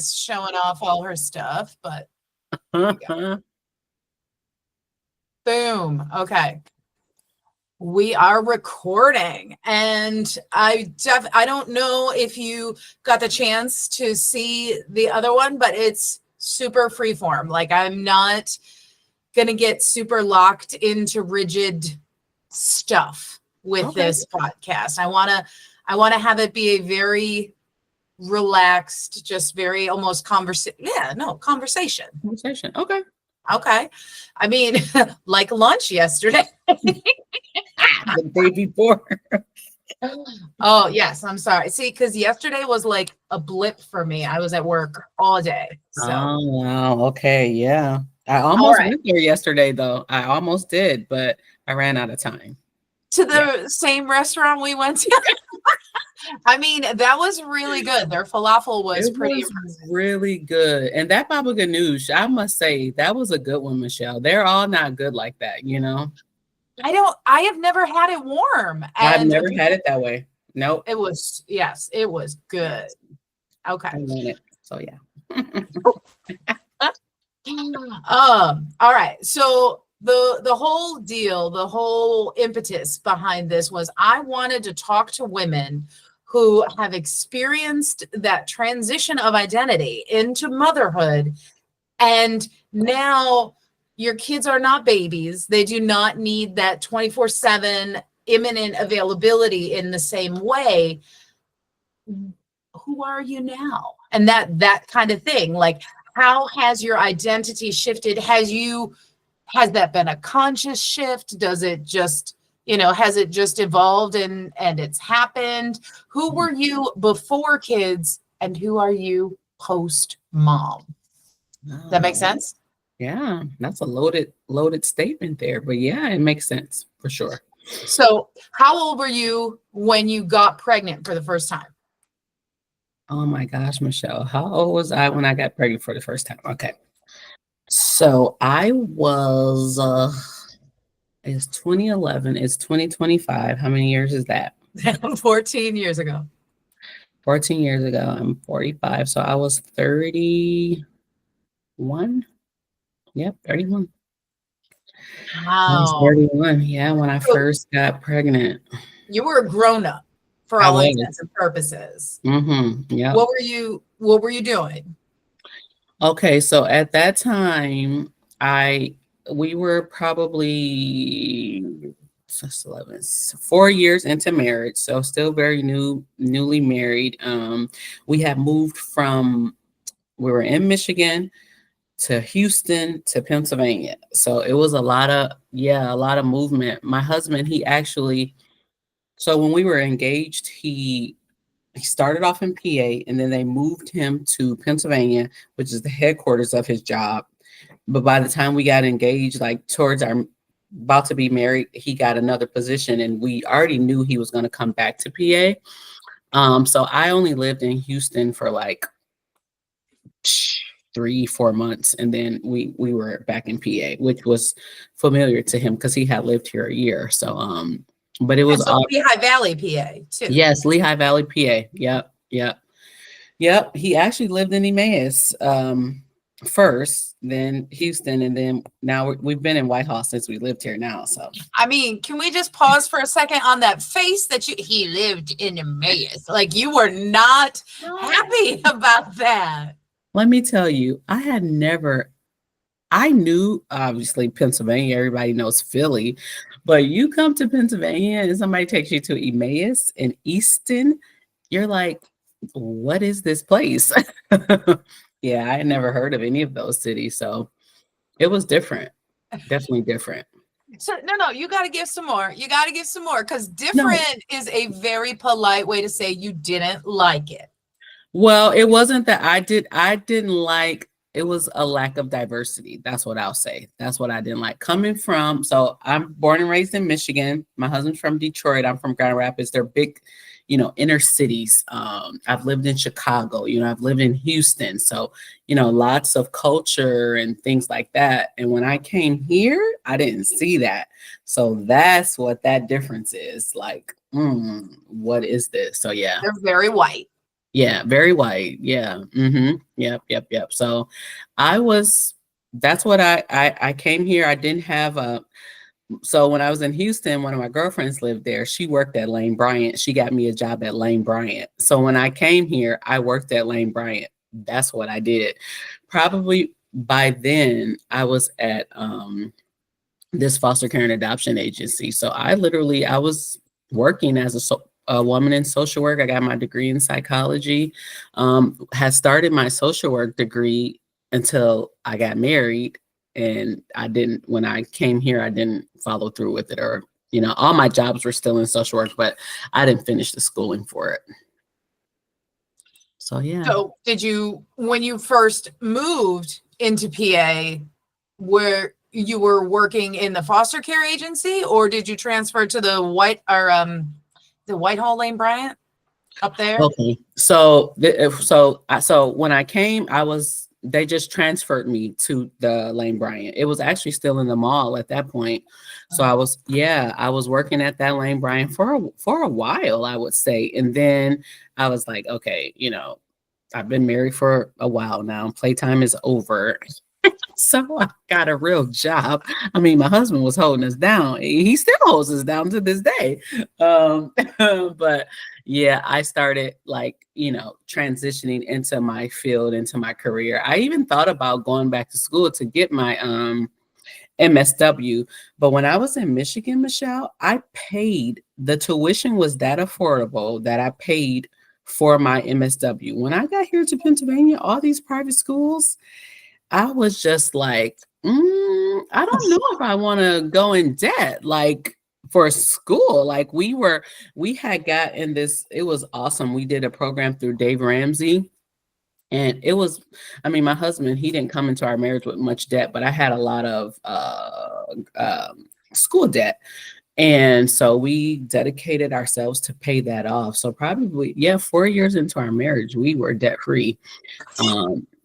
showing off all her stuff, but Uh-huh. boom. Okay. We are recording, and I don't know if you got the chance to see the other one, but it's super freeform. Like, I'm not gonna get super locked into rigid stuff with Okay. this podcast. I wanna have it be a very relaxed, just very almost conversation. Conversation. Okay. Okay. I mean, like lunch yesterday. The day before. Oh, yes. I'm sorry. See, because yesterday was like a blip for me. I was at work all day. So, Oh, wow. Okay. Yeah. I all almost right. went there yesterday, though. I almost did, but I ran out of time. To Yeah. the same restaurant we went to. I mean, that was really good. Their falafel was It pretty was impressive. really good. And that Baba Ganoush, I must say, that was a good one, Michelle. They're all not good like that, you know? I have never had it warm. I've And never had it that way. Nope. yes, it was good. Yes. Okay. I want it. So, yeah. All right. So the whole deal, the whole impetus behind this was I wanted to talk to women who have experienced that transition of identity into motherhood, and now your kids are not babies. They do not need that 24/7 imminent availability in the same way. Who are you now? And that kind of thing. Like, how has your identity shifted? Has that been a conscious shift? Does it just, has it just evolved and it's happened? Who were you before kids, and who are you post mom? That makes Oh, sense? yeah. That's a loaded statement there. But yeah, it makes sense for sure. So, how old were you when you got pregnant for the first time? Oh my gosh, Michelle. How old was I when I got pregnant for the first time? Okay. So I was it's 2011, it's 2025. How many years is that? 14 years ago. 14 years ago. I'm 45. So I was 31. Yep, 31. I was Wow. 31. Yeah, when I So first got pregnant. you were a grown up for I all was. intents and purposes. Yep. What were you doing? Okay, so at that time, I we were probably just 11, 4 years into marriage, so still very newly married. We had moved from we were in Michigan to Houston to Pennsylvania. So it was a lot of movement. My husband, he actually, so when we were engaged, he started off in PA and then they moved him to Pennsylvania, which is the headquarters of his job. But by the time we got engaged, like towards our about to be married, he got another position and we already knew he was going to come back to PA. So I only lived in Houston for like 3, 4 months, and then we were back in PA, which was familiar to him because he had lived here a year. So but it was And so all Lehigh Valley, PA, too. yes, Lehigh Valley, PA. Yep. He actually lived in Emmaus first, then Houston, and then now we've been in Whitehall since we lived here now. So I mean, can we just pause for a second on that face that he lived in Emmaus? Like, you were not happy about that. let me tell you, I knew obviously Pennsylvania, everybody knows Philly, but you come to Pennsylvania and somebody takes you to Emmaus and Easton, you're like, what is this place? Yeah, I had never heard of any of those cities. So it was different. Definitely different. So no, you got to give some more. You got to give some more, because No, different is a very polite way to say you didn't like it. well, it wasn't that I didn't like it was a lack of diversity. That's what I'll say. That's what I didn't like. Coming from, so I'm born and raised in Michigan. My husband's from Detroit. I'm from Grand Rapids. They're big, inner cities. I've lived in Chicago, I've lived in Houston. So, lots of culture and things like that. And when I came here, I didn't see that. So that's what that difference is. Like, what is this? So yeah. They're very white. Yeah, very white. Yeah. Yep, yep, yep. So that's what I came here. I didn't have a so when I was in Houston, one of my girlfriends lived there. She worked at Lane Bryant. She got me a job at Lane Bryant. So when I came here, I worked at Lane Bryant. That's what I did. Probably by then I was at this foster care and adoption agency. So I was working as a woman in social work. I got my degree in psychology. Had started my social work degree until I got married, and when I came here, I didn't follow through with it, or all my jobs were still in social work, but I didn't finish the schooling for it. So yeah. So when you first moved into PA, where you were working in the foster care agency, or did you transfer to the Whitehall Lane Bryant up there? Okay. So when I came, they just transferred me to the Lane Bryant. It was actually still in the mall at that point. So I was working at that Lane Bryant for a while, I would say. And then I was like, okay, I've been married for a while now. Playtime is over. So I got a real job. I mean, my husband was holding us down. He still holds us down to this day. But yeah, I started transitioning into my field, into my career. I even thought about going back to school to get my MSW. But when I was in Michigan, Michelle, the tuition was that affordable that I paid for my MSW. When I got here to Pennsylvania, all these private schools, I was just like, I don't know if I want to go in debt, for school. We had gotten this, it was awesome. We did a program through Dave Ramsey. And my husband, he didn't come into our marriage with much debt, but I had a lot of school debt. And so we dedicated ourselves to pay that off. So probably, 4 years into our marriage, we were debt free.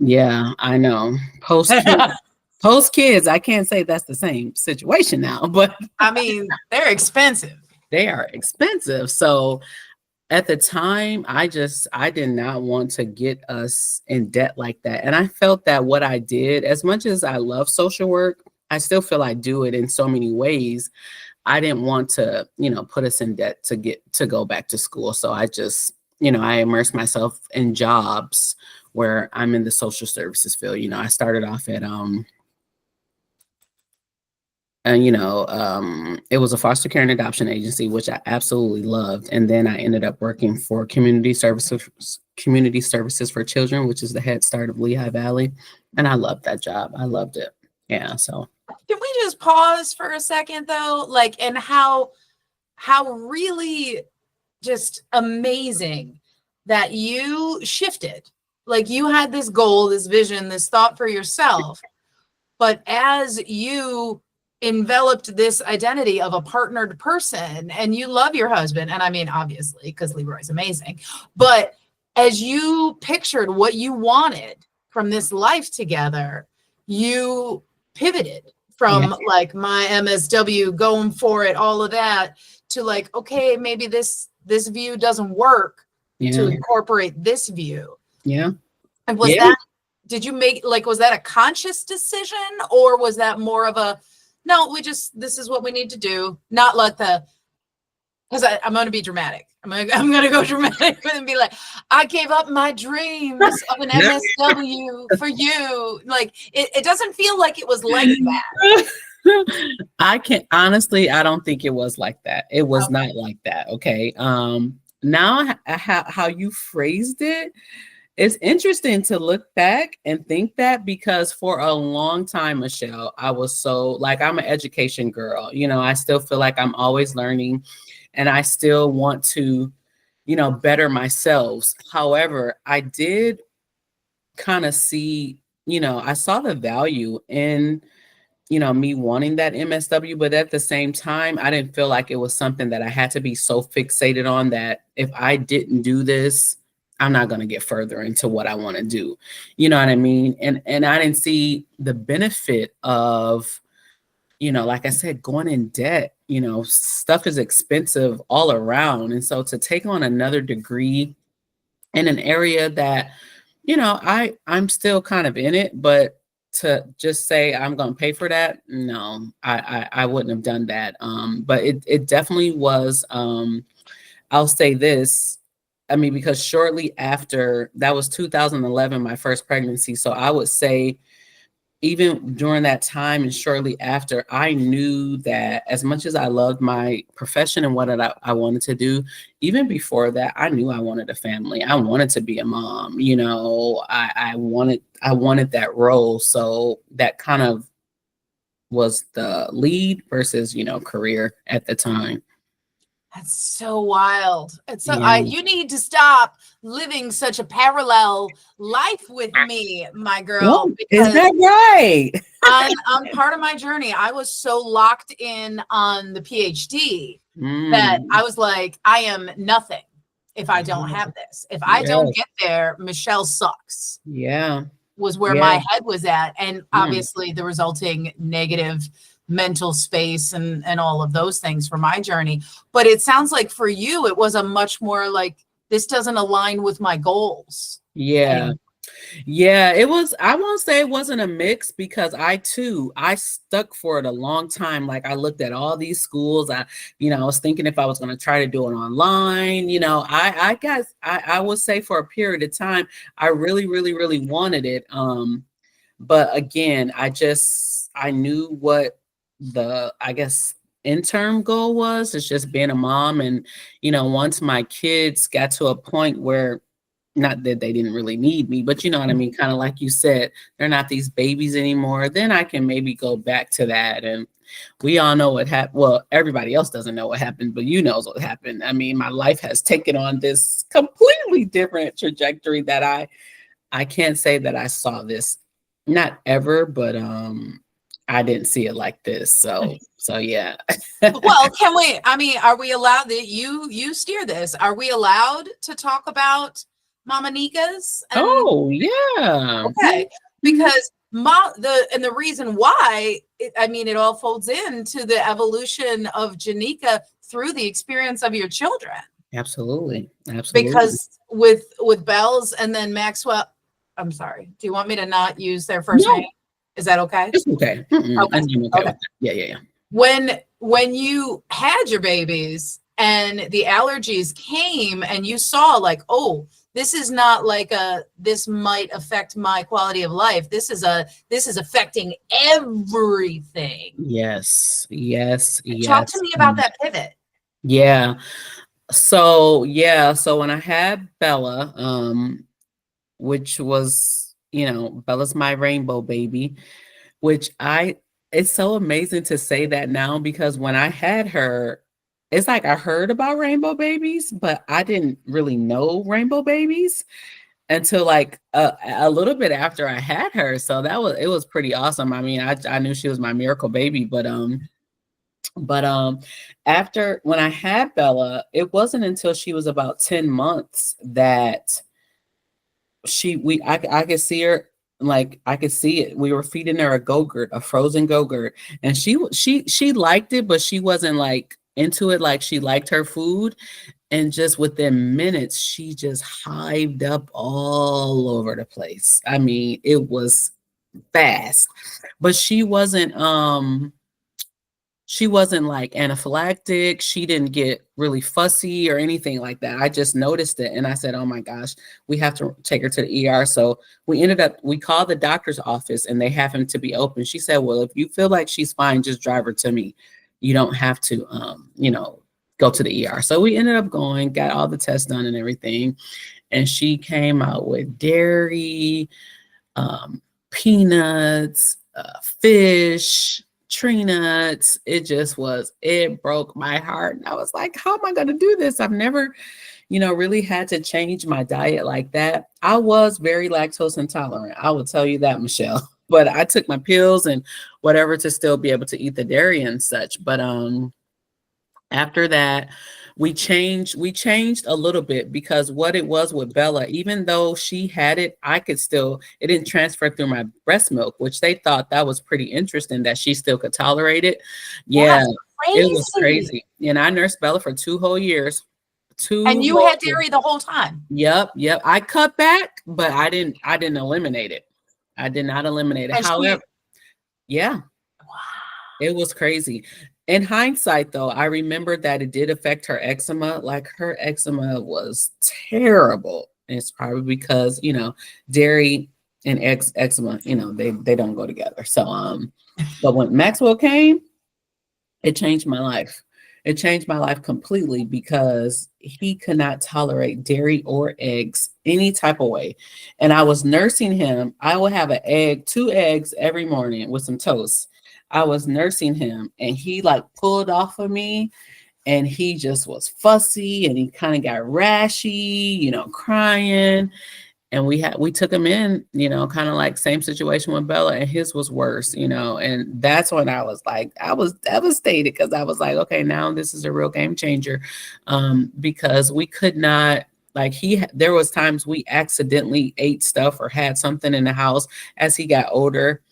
Yeah, I know. Post kids, I can't say that's the same situation now, but I mean, they're expensive. They are expensive. So at the time, I did not want to get us in debt like that. And I felt that what I did, as much as I love social work, I still feel I do it in so many ways. I didn't want to, put us in debt to go back to school. So I just, I immersed myself in jobs where I'm in the social services field. I started off at, it was a foster care and adoption agency, which I absolutely loved. And then I ended up working for community services for children, which is the Head Start of Lehigh Valley. And I loved that job. I loved it. Yeah. So can we just pause for a second though? And how really just amazing that you shifted. You had this goal, this vision, this thought for yourself, but as you enveloped this identity of a partnered person, and you love your husband, and I mean, obviously, because Leroy's amazing, but as you pictured what you wanted from this life together, you pivoted from my MSW, going for it, all of that, to okay, maybe this view doesn't work, to incorporate this view. Yeah. And was that, did you make, was that a conscious decision, or was that more of a, no, this is what we need to do, not let because I'm going to be dramatic. I'm going to go dramatic and be like, I gave up my dreams of an MSW for you. It doesn't feel like it was like that. I don't think it was like that. It was not like that. Okay. Now how you phrased it, it's interesting to look back and think that, because for a long time, Michelle, I was so I'm an education girl. I still feel like I'm always learning, and I still want to, better myself. However, I did kind of see, I saw the value in, me wanting that MSW, but at the same time, I didn't feel like it was something that I had to be so fixated on that if I didn't do this, I'm not going to get further into what I want to do. You know what I mean? And I didn't see the benefit of, like I said, going in debt. Stuff is expensive all around. And so to take on another degree in an area that, I'm still kind of in it, but to just say I'm going to pay for that, no, I wouldn't have done that. But it definitely was. I'll say this. I mean, because shortly after, that was 2011, my first pregnancy. So I would say even during that time and shortly after, I knew that as much as I loved my profession and what I wanted to do, even before that, I knew I wanted a family. I wanted to be a mom. I wanted that role. So that kind of was the lead versus, career at the time. That's so wild. It's so Yeah. you need to stop living such a parallel life with me, my girl, Well, is because that right? on part of my journey, I was so locked in on the PhD that I was like, I am nothing if I don't have this. If I don't Yes. get there, Michelle sucks. Yeah. Was where Yeah. my head was at, and obviously the resulting negative mental space and all of those things for my journey. But it sounds like for you it was a much more like, this doesn't align with my goals. Yeah. And Yeah, it was. I won't say it wasn't a mix because I stuck for it a long time. Like I looked at all these schools. I was thinking if I was going to try to do it online, I guess I would say for a period of time, I really, really, really wanted it. But again, I knew what I guess, interim goal was. It's just being a mom. And, once my kids got to a point where, not that they didn't really need me, but you know what I mean? Kind of like you said, they're not these babies anymore. Then I can maybe go back to that. And we all know what happened. Well, everybody else doesn't know what happened, but knows what happened. I mean, my life has taken on this completely different trajectory that I can't say that I saw this, not ever, but I didn't see it like this. So yeah. well, are we allowed that you steer this? Are we allowed to talk about Mama Nicca's? Oh yeah. Okay, because the reason why it all folds into the evolution of Janicca through the experience of your children. Absolutely. Because with Bells and then Maxwell, I'm sorry. Do you want me to not use their first name? Is that okay? It's okay. Okay. Yeah. When you had your babies and the allergies came and you saw like, oh, this is not like this might affect my quality of life. This is affecting everything. Yes. Talk to me about that pivot. Yeah. So when I had Bella, which was, Bella's my rainbow baby, which it's so amazing to say that now, because when I had her, it's like I heard about rainbow babies, but I didn't really know rainbow babies until like a little bit after I had her. So it was pretty awesome. I mean, I knew she was my miracle baby, but after, when I had Bella, it wasn't until she was about 10 months that I could see her, like I could see it. We were feeding her a frozen Go-Gurt, and she liked it, but she wasn't like into it like she liked her food. And just within minutes, she just hived up all over the place. I mean, it was fast, but she wasn't like anaphylactic. She didn't get really fussy or anything like that. I just noticed it. And I said, oh my gosh, we have to take her to the ER. So we called the doctor's office and they happened to be open. She said, well, if you feel like she's fine, just drive her to me. You don't have to, go to the ER. So we ended up going, got all the tests done and everything. And she came out with dairy, peanuts, fish, tree nuts. It broke my heart. And I was like, how am I going to do this? I've never, really had to change my diet like that. I was very lactose intolerant. I will tell you that, Michelle. But I took my pills and whatever to still be able to eat the dairy and such. But after that, we changed a little bit, because what it was with Bella, even though she had it, it didn't transfer through my breast milk, which they thought that was pretty interesting that she still could tolerate it. Yeah, it was crazy. And I nursed Bella for 2 whole years. two And you loaves had dairy the whole time. Yep. I cut back, but I didn't eliminate it. I did not eliminate it. And she, However, yeah, wow. it was crazy. In hindsight, though, I remember that it did affect her eczema. Like her eczema was terrible. And it's probably because, dairy and eczema, they don't go together. So, but when Maxwell came, it changed my life. It changed my life completely because he could not tolerate dairy or eggs any type of way. And I was nursing him. I would have two eggs every morning with some toast. I was nursing him and he like pulled off of me and he just was fussy and he kind of got rashy, crying. And we took him in, kind of like same situation with Bella, and his was worse, and that's when I was devastated because I was like, okay, now this is a real game changer, because we could not, like there was times we accidentally ate stuff or had something in the house as he got older,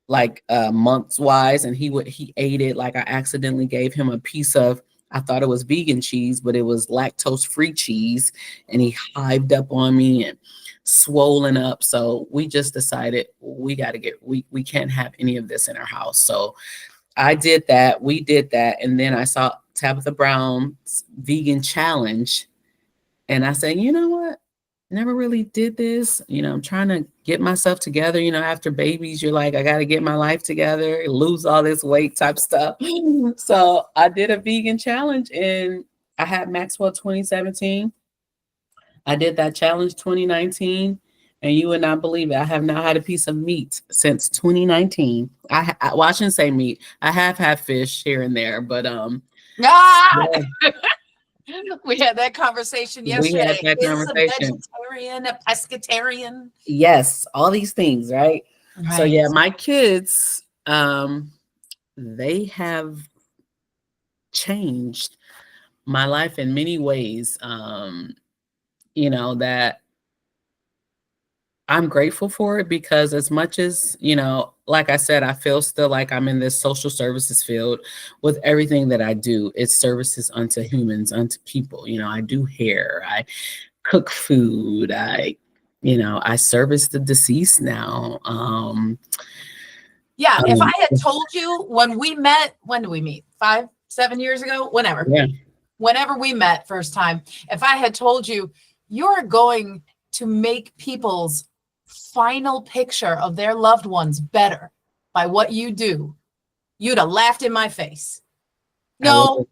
like months wise, and he ate it. Like I accidentally gave him a piece of, I thought it was vegan cheese, but it was lactose free cheese, and he hived up on me and swollen up. So we just decided we can't have any of this in our house. So we did that. And then I saw Tabitha Brown's vegan challenge. And I said, you know what? Never really did this. I'm trying to get myself together. After babies, you're like, I got to get my life together, lose all this weight type stuff. So I did a vegan challenge and I had Maxwell 2017. I did that challenge 2019, and you would not believe it. I have not had a piece of meat since 2019. Well, I shouldn't say meat. I have had fish here and there, but Ah! yeah, We had that conversation we yesterday. had that Is conversation. a vegetarian, a pescatarian? Yes, all these things, right? So Right. yeah, my kids, they have changed my life in many ways. That I'm grateful for it because as much as, like I said, I feel still like I'm in this social services field with everything that I do. It's services unto humans, unto people. I do hair, I cook food, I service the deceased now. Yeah. If I had told you when we met, when did we meet? 5, 7 years ago? Whenever. Yeah. Whenever we met first time, if I had told you you're going to make people's final picture of their loved ones better by what you do, you'd have laughed in my face. No,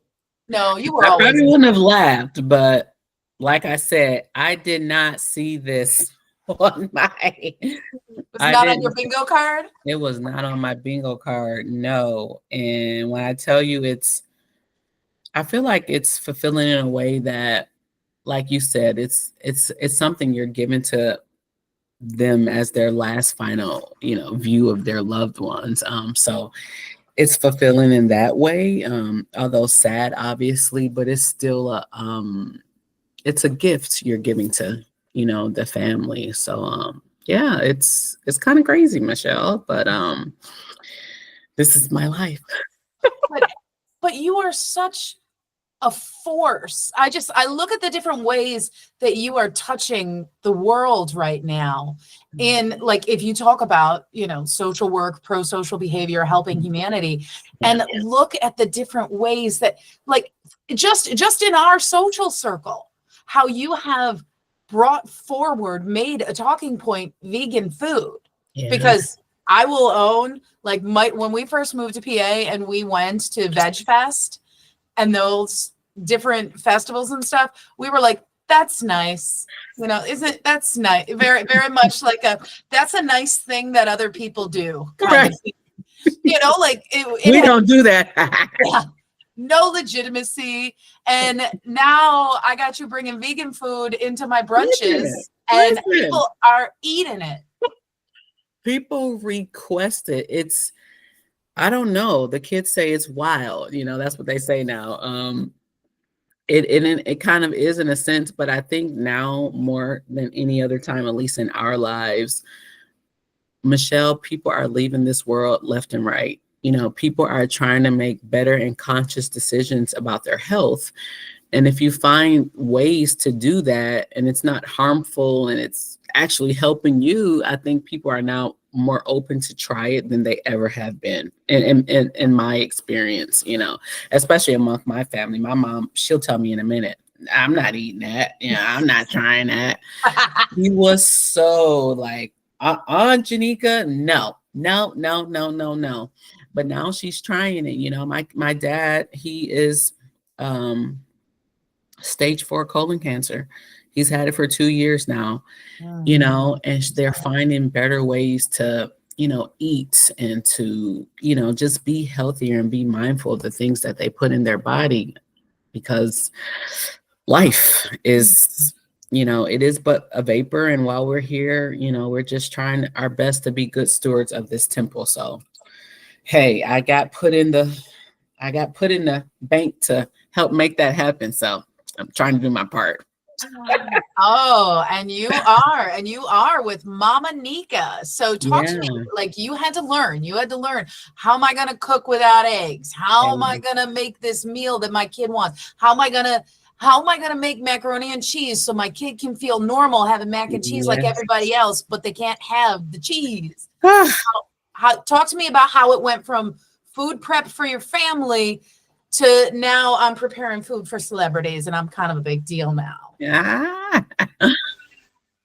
you were I always. probably wouldn't have laughed, but like I said, I did not see this on my. It was not on your bingo card? It was not on my bingo card, no. And when I tell you I feel like it's fulfilling in a way that, like you said, it's something you're giving to them as their last final, view of their loved ones. So it's fulfilling in that way. Although sad, obviously, but it's still it's a gift you're giving to, the family. So yeah, it's kind of crazy, Michelle, but this is my life. But you are such a force. I look at the different ways that you are touching the world right now. And like, if you talk about, social work, pro-social behavior, helping humanity, and look at the different ways that, like, just in our social circle, how you have brought forward, made a talking point, vegan food. Because I will own, like, when we first moved to PA and we went to Veg Fest and those different festivals and stuff, we were like, that's nice. That's nice. Very, very much like that's a nice thing that other people do. Right. Like we don't do that. Yeah, no legitimacy. And now I got you bringing vegan food into my brunches and people are eating it. People request it. I don't know. The kids say it's wild. That's what they say now. It kind of is in a sense, but I think now more than any other time, at least in our lives, Michelle, people are leaving this world left and right. People are trying to make better and conscious decisions about their health. And if you find ways to do that and it's not harmful and it's actually helping you, I think people are now more open to try it than they ever have been in my experience, you know, especially among my family. My mom, she'll tell me in a minute, I'm not eating that. Yeah, I'm not trying that. He was so like, Janicca, no, no, no, no, no, no. But now she's trying it. You know, my dad, he is stage 4 colon cancer. He's had it for 2 years now, you know, and they're finding better ways to, you know, eat and to, you know, just be healthier and be mindful of the things that they put in their body, because life is, you know, it is but a vapor. And while we're here, you know, we're just trying our best to be good stewards of this temple. So, hey, I got put in the bank to help make that happen. So I'm trying to do my part. Oh, and you are with Mama Nicca. So talk to me, like you had to learn, how am I going to cook without eggs? How am I going to make this meal that my kid wants? How am I going to make macaroni and cheese so my kid can feel normal having mac and cheese like everybody else, but they can't have the cheese? Talk to me about how it went from food prep for your family to now I'm preparing food for celebrities and I'm kind of a big deal now. Yeah.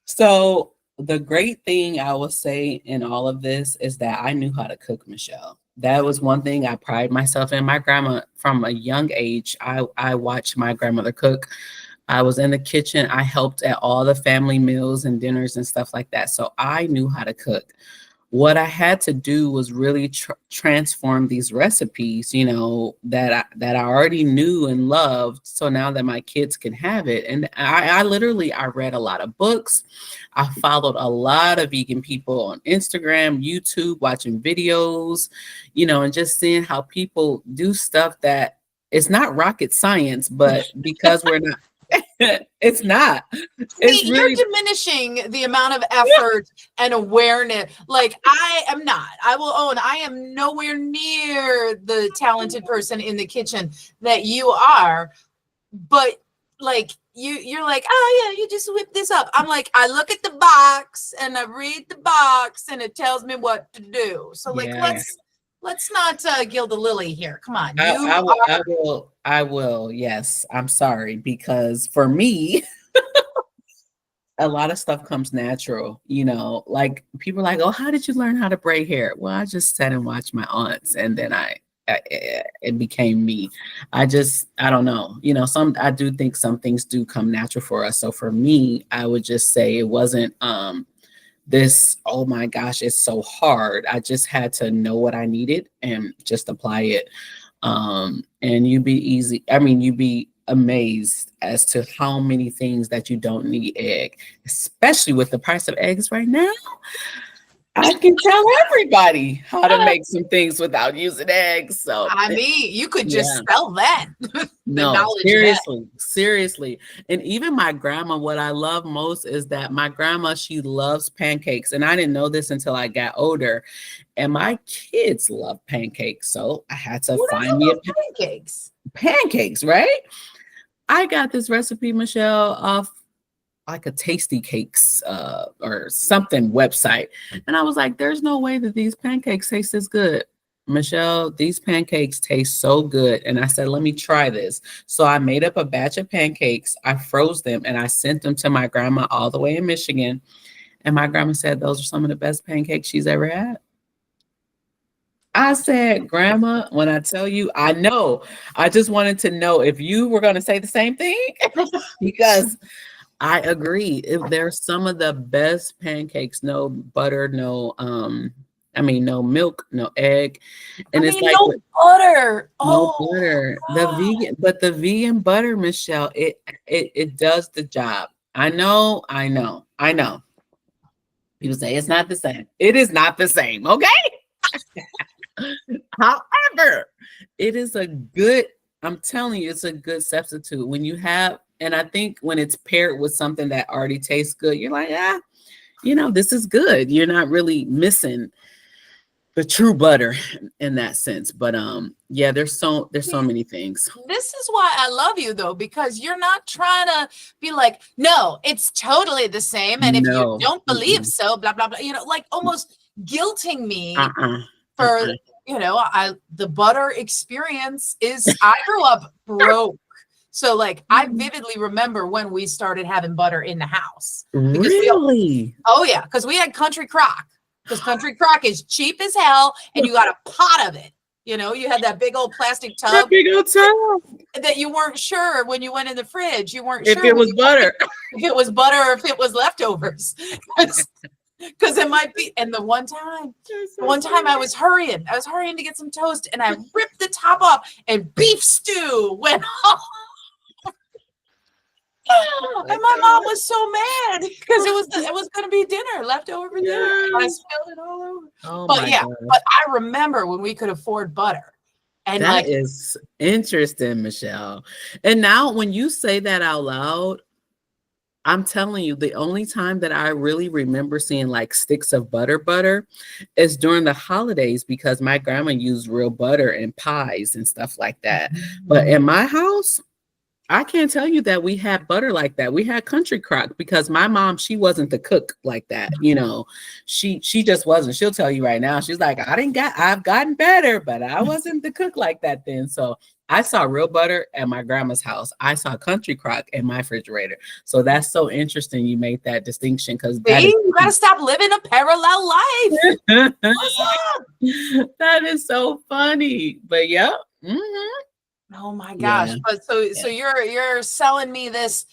So the great thing I will say in all of this is that I knew how to cook, Michelle. That was one thing I pride myself in. My grandma, from a young age, I watched my grandmother cook. I was in the kitchen. I helped at all the family meals and dinners and stuff like that. So I knew how to cook. What I had to do was really transform these recipes, you know, that I already knew and loved. So now that my kids can have it. And I read a lot of books. I followed a lot of vegan people on Instagram, YouTube, watching videos, you know, and just seeing how people do stuff that it's not rocket science, but because we're not, it's not. It's you're diminishing the amount of effort and awareness. Like I will own, I am nowhere near the talented person in the kitchen that you are. But like you're like, oh yeah, you just whip this up. I'm like, I look at the box and I read the box and it tells me what to do. So like, let's not gild the lily here. Come on. I will. Yes. I'm sorry. Because for me, a lot of stuff comes natural, you know, like people are like, oh, how did you learn how to braid hair? Well, I just sat and watched my aunts and then it became me. I don't know, you know, I do think some things do come natural for us. So for me, I would just say it wasn't, this, oh my gosh, it's so hard. I just had to know what I needed and just apply it. And you'd be amazed as to how many things that you don't need egg, especially with the price of eggs right now. I can tell everybody how to make some things without using eggs. So I mean, you could just spell that. No, seriously. And even my grandma, what I love most is that my grandma, she loves pancakes. And I didn't know this until I got older. And my kids love pancakes. So I had to find me pancakes, right? I got this recipe, Michelle, off like a Tasty Cakes or something website. And I was like, there's no way that these pancakes taste as good. Michelle, these pancakes taste so good. And I said, let me try this. So I made up a batch of pancakes. I froze them and I sent them to my grandma all the way in Michigan. And my grandma said, those are some of the best pancakes she's ever had. I said, Grandma, when I tell you, I know, I just wanted to know if you were going to say the same thing, because I agree. If there's some of the best pancakes, no butter, no milk, no egg. And it's like no butter. No butter. The vegan butter, Michelle, it does the job. I know. People say it's not the same. It is not the same, okay? However, it is I'm telling you, it's a good substitute when you have. And I think when it's paired with something that already tastes good, you're like, this is good. You're not really missing the true butter in that sense. But yeah, there's so many things. This is why I love you, though, because you're not trying to be like, no, it's totally the same. And if you No. don't believe so, blah, blah, blah, like almost guilting me for, the butter experience is, I grew up broke. So like, I vividly remember when we started having butter in the house. Really? Because we had Country Crock. Because Country Crock is cheap as hell, and you got a pot of it. You had that big old plastic tub. That big old tub. That you weren't sure when you went in the fridge. You weren't if sure it was butter. If it was butter or if it was leftovers. Because it might be. And the one time I was hurrying to get some toast, and I ripped the top off, and beef stew went off. And my mom was so mad because it was going to be dinner, leftover for dinner. And I spilled it all over. Oh, but but I remember when we could afford butter. And that is interesting, Michelle. And now when you say that out loud, I'm telling you, the only time that I really remember seeing like sticks of butter is during the holidays, because my grandma used real butter in pies and stuff like that. But in my house, I can't tell you that we had butter like that. We had Country Crock because my mom, she wasn't the cook like that. She just wasn't. She'll tell you right now. She's like, I've gotten better, but I wasn't the cook like that then. So I saw real butter at my grandma's house. I saw Country Crock in my refrigerator. So that's so interesting. You made that distinction because you got to stop living a parallel life. What's up? That is so funny. But yeah. Mm-hmm. Oh my gosh. Yeah. But so you're selling me this,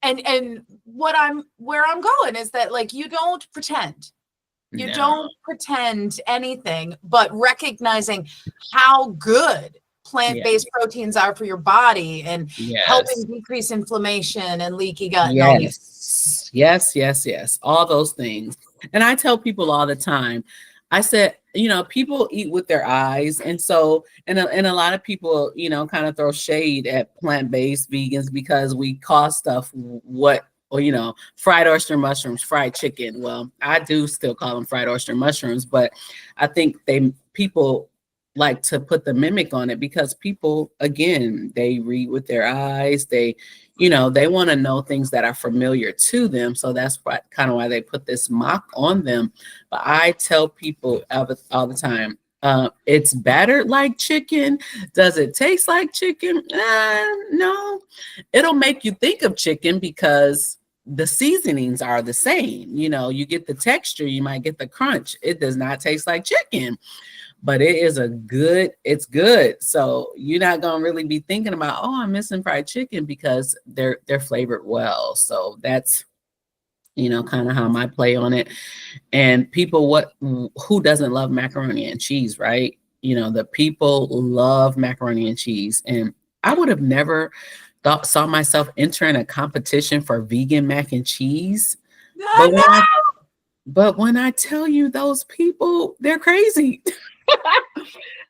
and where I'm going is that like you don't pretend. You don't pretend anything, but recognizing how good plant-based proteins are for your body and helping decrease inflammation and leaky gut. Yes. All those things. And I tell people all the time, I said, people eat with their eyes. And so, and a lot of people, kind of throw shade at plant-based vegans because we call stuff fried oyster mushrooms, fried chicken. Well, I do still call them fried oyster mushrooms, but I think people like to put the mimic on it because people, again, they read with their eyes. They want to know things that are familiar to them. So that's kind of why they put this mock on them. But I tell people all the time, it's battered like chicken. Does it taste like chicken? No. It'll make you think of chicken because the seasonings are the same. You get the texture, you might get the crunch. It does not taste like chicken. But it's good. So you're not going to really be thinking about, oh, I'm missing fried chicken because they're flavored well. So that's, kind of how my play on it. And people, who doesn't love macaroni and cheese, right? The people love macaroni and cheese. And I would have never saw myself entering a competition for vegan mac and cheese. But when I tell you those people, they're crazy.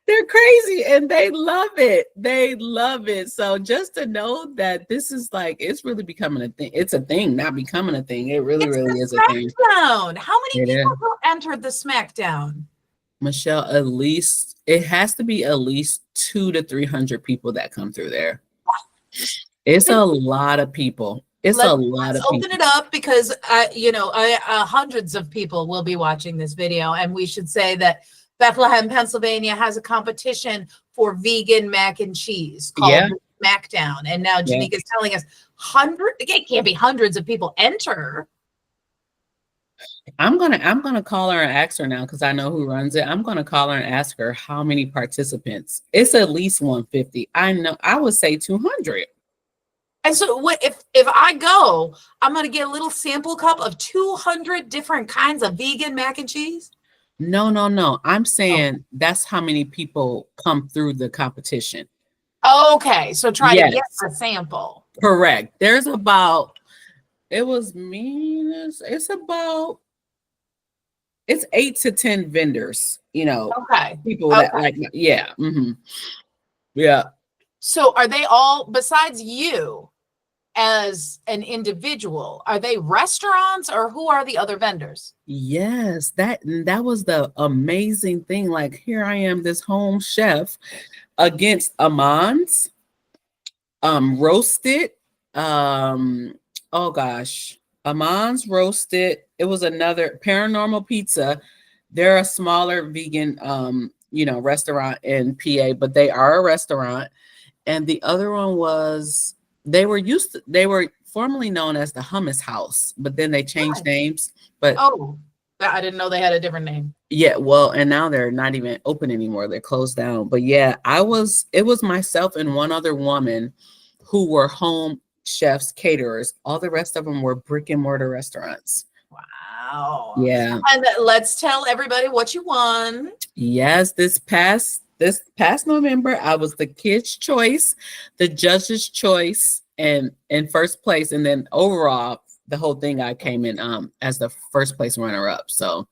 They're crazy and they love it. So just to know that this is like, it's really becoming a thing. It's a thing, not becoming a thing. It really is a thing. How many people entered the SmackDown? Michelle, it has to be at least 200 to 300 people that come through there. It's a lot of people. Let's open it up because hundreds of people will be watching this video, and we should say that Bethlehem, Pennsylvania has a competition for vegan mac and cheese called SmackDown. And now Janicca is telling us it can't be hundreds of people enter. I'm gonna call her and ask her now because I know who runs it. I'm gonna call her and ask her how many participants. It's at least 150. I know. I would say 200. And so what if I go, I'm gonna get a little sample cup of 200 different kinds of vegan mac and cheese? No. I'm saying that's how many people come through the competition. Okay, so try to get a sample. Correct. There's about, it's 8 to 10 vendors, Okay. People that like, Mm-hmm. Yeah. So are they all, besides you, as an individual? Are they restaurants, or who are the other vendors? Yes, that was the amazing thing. Like, here I am, this home chef against Amon's roasted. Oh gosh, Amon's roasted. It was another Paranormal Pizza. They're a smaller vegan restaurant in PA, but they are a restaurant. And the other one was, they were formerly known as the Hummus House, but then they changed names. But oh, I didn't know they had a different name. Yeah, well, and now they're not even open anymore. They're closed down. But yeah, it was myself and one other woman who were home chefs, caterers. All the rest of them were brick and mortar restaurants. Wow. Yeah. And let's tell everybody what you won. Yes, this past November, I was the kids' choice, the judge's choice, and in first place. And then overall, the whole thing, I came in as the first place runner up. So,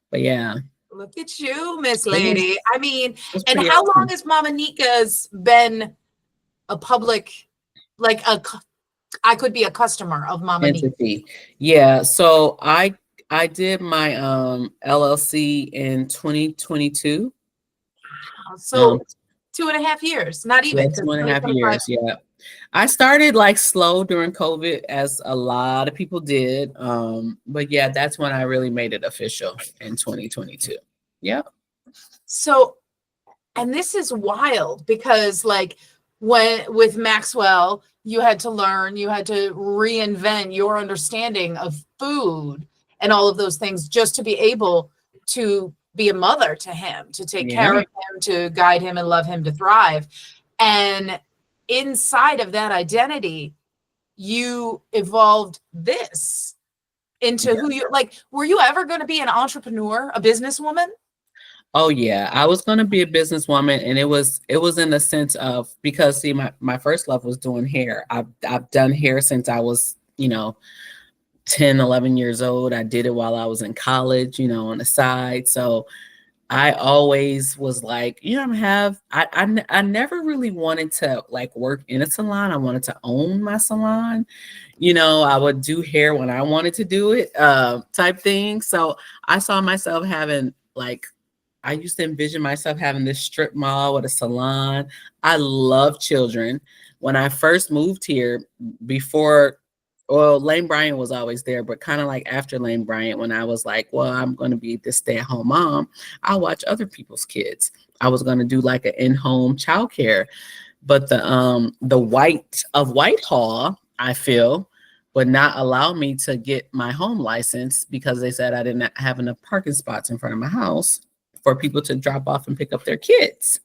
but yeah. Look at you, Miss Lady. I mean, and how awesome. long has Mama Nicca's been a public, like I could be a customer of Mama entity? Nicca? Yeah. So I did my LLC in 2022. So 2.5 years, not even. Yeah, 2.5 years. Yeah. I started like slow during COVID, as a lot of people did. But yeah, that's when I really made it official in 2022. Yeah. So, and this is wild because like when with Maxwell, you had to learn, you had to reinvent your understanding of food and all of those things just to be able to be a mother to him, to take care of him, to guide him and love him to thrive. And inside of that identity, you evolved this into who you like. Were you ever going to be an entrepreneur, a businesswoman? Oh yeah, I was going to be a businesswoman, and it was in the sense of, because see, my first love was doing hair. I've done hair since I was 10, 11 years old. I did it while I was in college, on the side. So I always was like, I never really wanted to like work in a salon. I wanted to own my salon. I would do hair when I wanted to do it, type thing. So I saw myself having I used to envision myself having this strip mall with a salon. I love children. When I first moved here, Lane Bryant was always there, but kind of like after Lane Bryant, when I was like, well, I'm going to be the stay-at-home mom, I'll watch other people's kids. I was going to do like an in-home childcare, but the Whitehall, I feel, would not allow me to get my home license because they said I didn't have enough parking spots in front of my house for people to drop off and pick up their kids.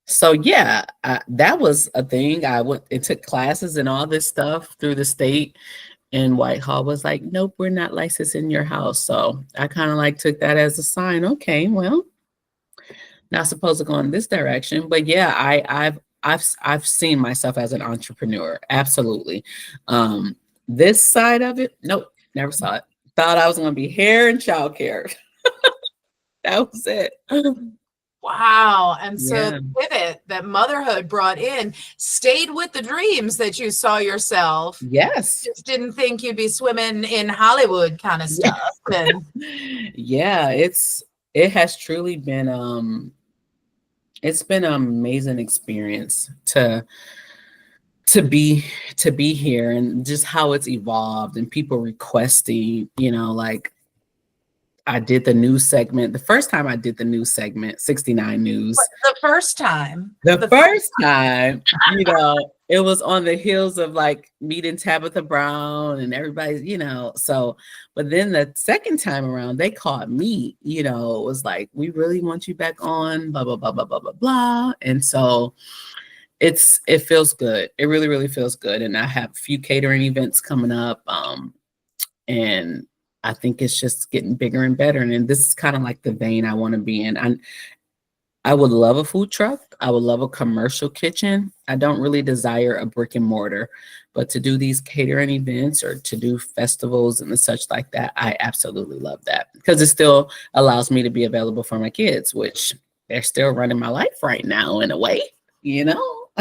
So yeah, that was a thing. I went and took classes and all this stuff through the state, and Whitehall was like, nope, we're not licensed in your house. So I kind of like took that as a sign. Okay, well, not supposed to go in this direction. But yeah, I've seen myself as an entrepreneur. Absolutely. This side of it, nope, never saw it. Thought I was going to be hair and childcare. That was it. Wow. And so the pivot that motherhood brought in stayed with the dreams that you saw yourself. Yes. Just didn't think you'd be swimming in Hollywood kind of stuff. And yeah, it has truly been it's been an amazing experience to be here, and just how it's evolved and people requesting, like I did the news segment. The first time I did the news segment, 69 News. The first time, it was on the heels of like meeting Tabitha Brown and everybody, so, but then the second time around, they called me, it was like, we really want you back on, blah, blah, blah, blah, blah, blah, blah. And so it feels good. It really, really feels good. And I have a few catering events coming up. And I think it's just getting bigger and better. And this is kind of like the vein I want to be in. I would love a food truck. I would love a commercial kitchen. I don't really desire a brick and mortar, but to do these catering events or to do festivals and the such like that, I absolutely love that, because it still allows me to be available for my kids, which they're still running my life right now in a way,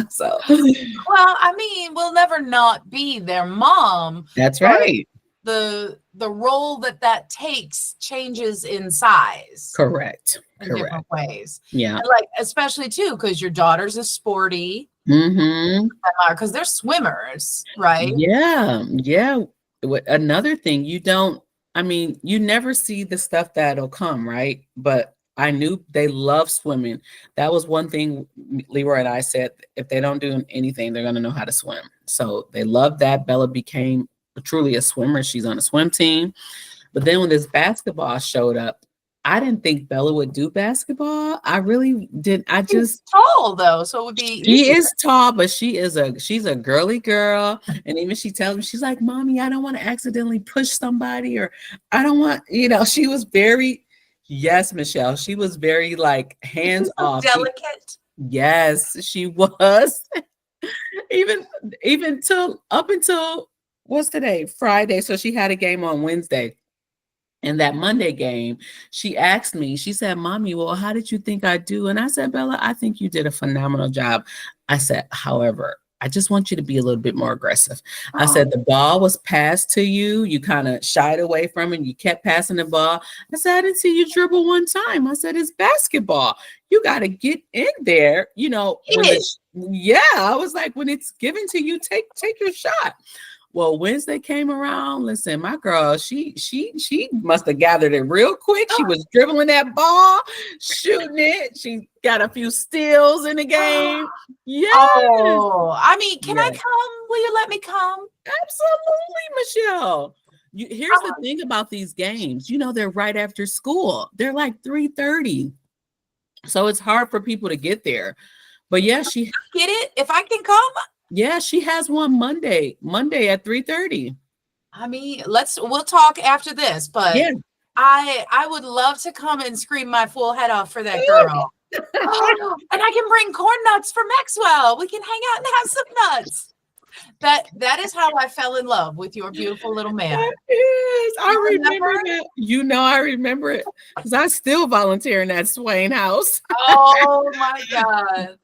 So Well, I mean, we'll never not be their mom, that's but right. the role that takes changes in size Correct. in Correct. different ways. Yeah. And like, especially too, because your daughter's a sporty, Mm-hmm. because they're swimmers, right? Yeah. Yeah. Another thing, I mean, you never see the stuff that'll come, right? But I knew they love swimming. That was one thing Leroy and I said, if they don't do anything, they're going to know how to swim. So they love that. Bella became truly a swimmer. She's on a swim team. But then when this basketball showed up, I didn't think Bella would do basketball. I really didn't. She's tall though, so it would be She easier. is tall, but she's a girly girl. And even she tells me, she's like, Mommy, I don't want to accidentally push somebody, or I don't want, she was very, yes, Michelle. She was very like hands So off. delicate. Yes, she was. even till up until what's today? Friday. So she had a game on Wednesday. And that Monday game, she asked me, she said, Mommy, well, how did you think I do? And I said, Bella, I think you did a phenomenal job. I said, however, I just want you to be a little bit more aggressive. I said, the ball was passed to you. You kind of shied away from it. You kept passing the ball. I said, I didn't see you dribble one time. I said, it's basketball. You got to get in there. I was like, when it's given to you, take your shot. Well, Wednesday came around. Listen, my girl, she must have gathered it real quick. She was dribbling that ball, shooting it. She got a few steals in the game. Yeah. Oh, I mean, can I come? Will you let me come? Absolutely, Michelle. Here's the thing about these games. They're right after school. They're like 3:30. So it's hard for people to get there. But yeah, get it if I can come. Yeah, she has one Monday at 3:30. I mean, we'll talk after this, but yeah. I would love to come and scream my full head off for that girl. And I can bring corn nuts for Maxwell. We can hang out and have some nuts. That is how I fell in love with your beautiful little man. I remember that. I remember it because I still volunteer in that Swain house. Oh my God.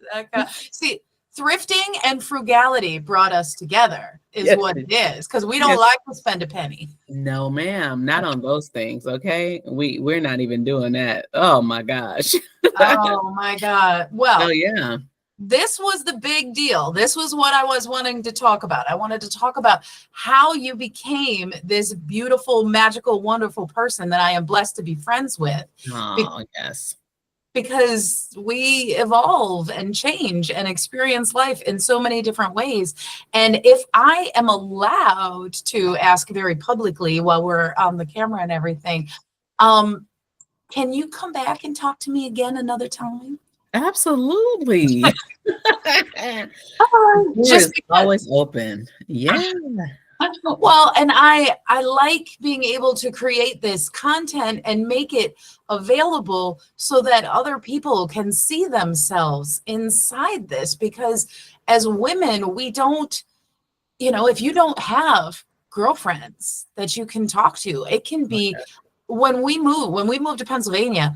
See, thrifting and frugality brought us together is what it is, because we don't like to spend a penny. No, ma'am, not on those things. Okay, we're not even doing that. Oh my gosh. Oh my God. Well, yeah. This was the big deal. This was what I was wanting to talk about. I wanted to talk about how you became this beautiful, magical, wonderful person that I am blessed to be friends with. Oh, yes. Because we evolve and change and experience life in so many different ways. And if I am allowed to ask very publicly while we're on the camera and everything, can you come back and talk to me again another time? Absolutely. Just always open. Yeah. Well, and I like being able to create this content and make it available so that other people can see themselves inside this, because as women, we don't, if you don't have girlfriends that you can talk to, it can be when we moved to Pennsylvania,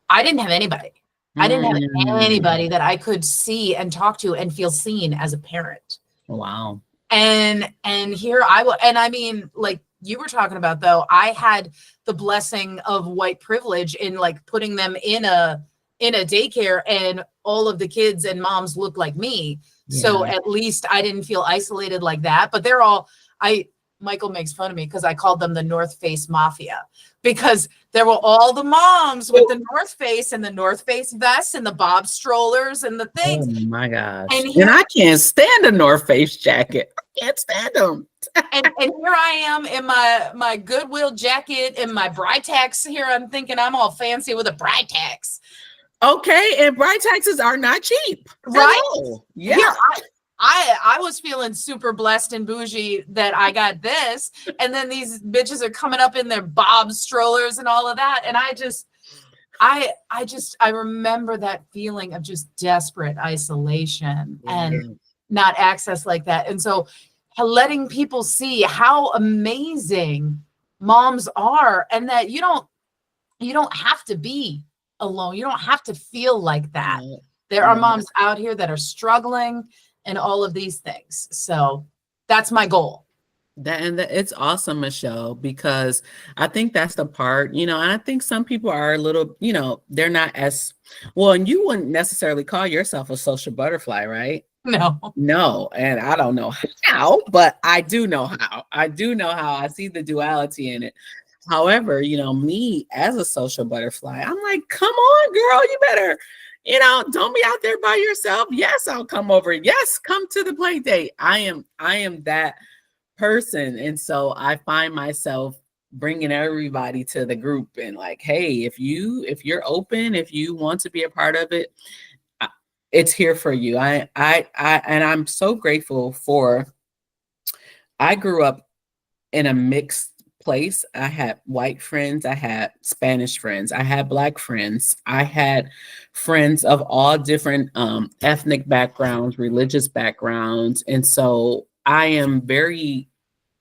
I didn't have anybody. I didn't have anybody that I could see and talk to and feel seen as a parent. Wow. And here I will. And I mean, like you were talking about, though, I had the blessing of white privilege in like putting them in a daycare, and all of the kids and moms look like me. Yeah. So at least I didn't feel isolated like that. But Michael makes fun of me because I called them the North Face Mafia, because there were all the moms with the North Face and the North Face vests and the Bob strollers and the things. Oh my gosh. And I can't stand a North Face jacket. I can't stand them. and here I am in my Goodwill jacket and my Britex here. I'm thinking I'm all fancy with a Britex. Okay, and Britex are not cheap. Right? Yeah. Here, I was feeling super blessed and bougie that I got this, and then these bitches are coming up in their Bob strollers and all of that, and I remember that feeling of just desperate isolation and not access like that. And so letting people see how amazing moms are, and that you don't have to be alone. You don't have to feel like that. There are moms out here that are struggling and all of these things. So that's my goal. It's awesome, Michelle, because I think that's the part, and I think some people are a little, they're not as well, and you wouldn't necessarily call yourself a social butterfly, right? No. No, and I don't know how, but I do know how. I see the duality in it. However, me as a social butterfly, I'm like, come on, girl, you better, don't be out there by yourself. Yes, I'll come over. Yes, come to the play date. I am that person. And so I find myself bringing everybody to the group and like, hey, if you're open, if you want to be a part of it, it's here for you. And I'm so grateful I grew up in a mixed place. I had white friends, I had Spanish friends, I had Black friends, I had friends of all different ethnic backgrounds, religious backgrounds. And so I am very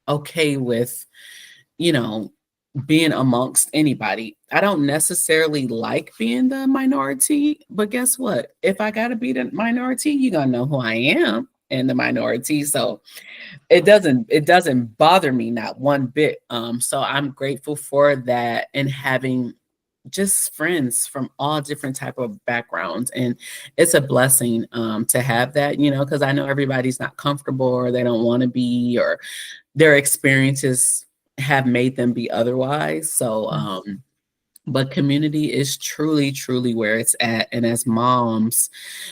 okay with, being amongst anybody. I don't necessarily like being the minority, but guess what? If I got to be the minority, you're going to know who I am in the minority. So it doesn't bother me, not one bit. So I'm grateful for that, and having just friends from all different type of backgrounds. And it's a blessing to have that, because I know everybody's not comfortable, or they don't want to be, or their experiences have made them be otherwise. So but community is truly, truly where it's at. And as moms,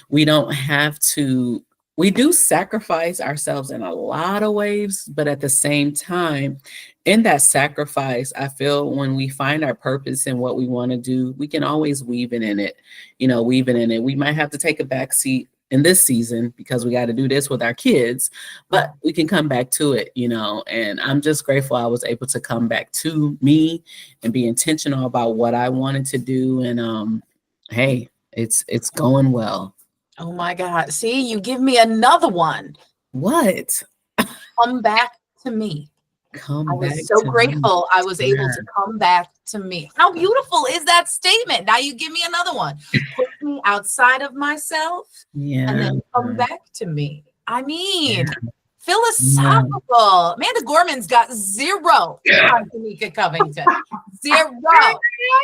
we do sacrifice ourselves in a lot of ways, but at the same time, in that sacrifice, I feel when we find our purpose and what we want to do, we can always weave it in it. We might have to take a back seat in this season because we got to do this with our kids, but we can come back to it, and I'm just grateful I was able to come back to me and be intentional about what I wanted to do. And hey, it's going well. Oh my God. See, you give me another one. What? Come back to me. I was so grateful I was able to come back to me. How beautiful is that statement? Now you give me another one. Put me outside of myself and then come back to me. I mean, philosophical. Amanda Gorman's got 0 on Janicca Covington. 0.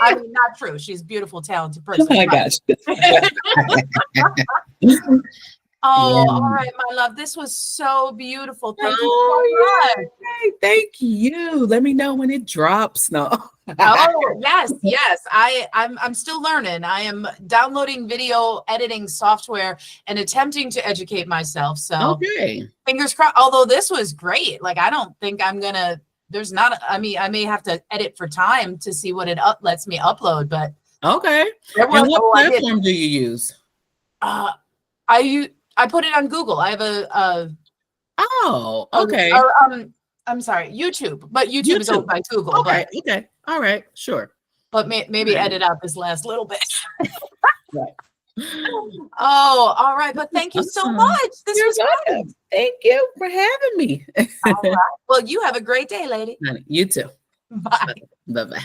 I mean, not true. She's a beautiful, talented person. Oh my gosh. All right, my love. This was so beautiful. Thank you so much. Thank you. Let me know when it drops. No. Yes. I'm still learning. I am downloading video editing software and attempting to educate myself. So fingers crossed. Although this was great. Like, I don't think I'm gonna. I may have to edit for time to see what it lets me upload. But okay. And what platform do you use? I put it on Google. I have a okay. I'm sorry, YouTube, but YouTube is owned by Google. Okay. All right. Sure. But maybe edit out this last little bit. Right. Oh, all right. But thank you so much. This was great. Thank you for having me. All right. Well, you have a great day, lady. You too. Bye. Bye-bye.